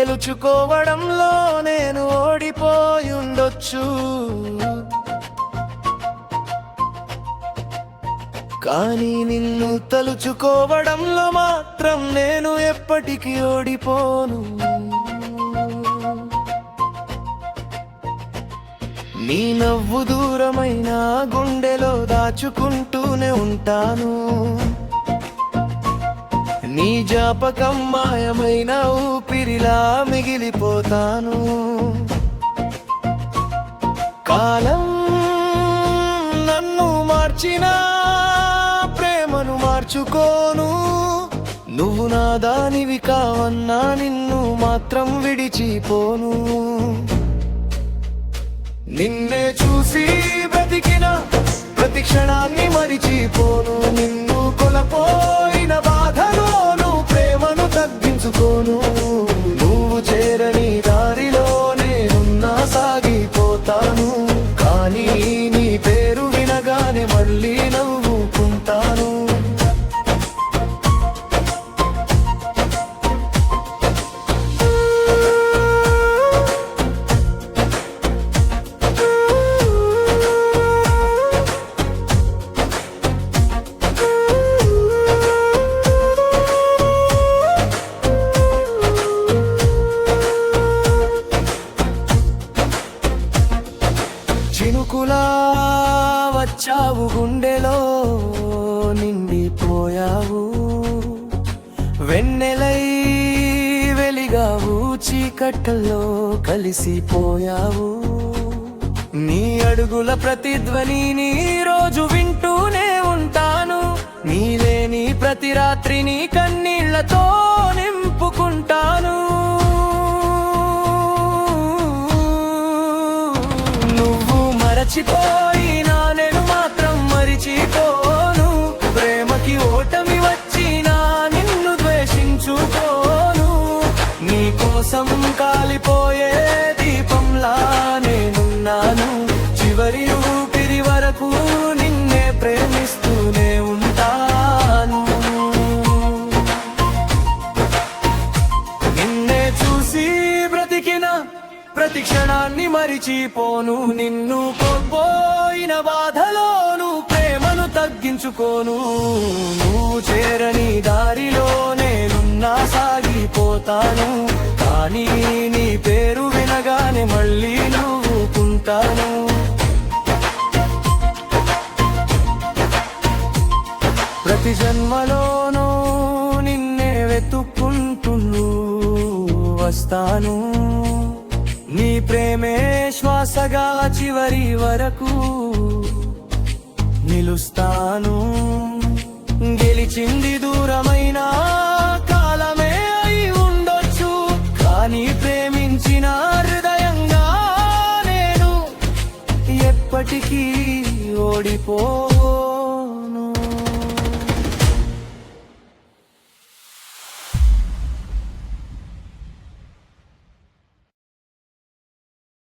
గెలుచుకోవడంలో నేను ఓడిపోయుండొచ్చు, కానీ నిన్ను తలుచుకోవడంలో మాత్రం నేను ఎప్పటికీ ఓడిపోను. నీ నవ్వు దూరమైన గుండెలో దాచుకుంటూనే ఉంటాను, నీ జ్ఞాపకం మాయమైన ఊపిరిలా మిగిలిపోతాను. కాలం నన్ను మార్చినా ప్రేమను మార్చుకోను, నువ్వు నా దానివి కావన్నా నిన్ను మాత్రం విడిచిపోను. నిన్నే చూసి బ్రతికిన ప్రతి క్షణాన్ని మరిచిపోను, నిన్ను కొలపోయిన బాధలోను ప్రేమను తగ్గించుకోను. నువ్వు చేరని దారిలో నేనున్నా సాగిపోతాను, కానీ నీ పేరు వినగానే మళ్ళీ నవ్వుకుంటాను. చినుకులా వచ్చావు, గుండెలో నిండిపోయావు, వెన్నెలై వెలిగావు, చీకట్టల్లో కలిసిపోయావు. నీ అడుగుల ప్రతిధ్వనిని రోజు వింటూనే ఉంటాను, నీలేని ప్రతి రాత్రిని కన్నీళ్లతో నింపుకుంటాను. మరచిపోయినా నేను మాత్రం మరిచిపోను, ప్రేమకి ఓటమి వచ్చినా నిన్ను ద్వేషించుకోను. నీ కోసం కాలిపోయే దీపంలా నేనున్నాను, చివరి ఊపిరి వరకు నిన్నే ప్రేమిస్తూనే ఉంటాను. నిన్నే చూసి బ్రతికిన ప్రతి క్షణాన్ని మరిచిపోను, నిన్ను కోల్పోయిన బాధలోను ప్రేమను తగ్గించుకోను. నువ్వు చేరని దారిలో నేనున్నా సాగిపోతాను, కానీ నీ పేరు వినగానే మళ్ళీ నవ్వుకుంటాను. ప్రతి జన్మలోనూ నిన్నే వెతుక్కుంటూ వస్తాను, నీ ప్రేమే శ్వాసగా చివరి వరకు నిలుస్తాను. గెలిచింది దూరమైన కాలమే అయి ఉండొచ్చు, కానీ ప్రేమించిన హృదయంగా నేను ఎప్పటికీ ఓడిపో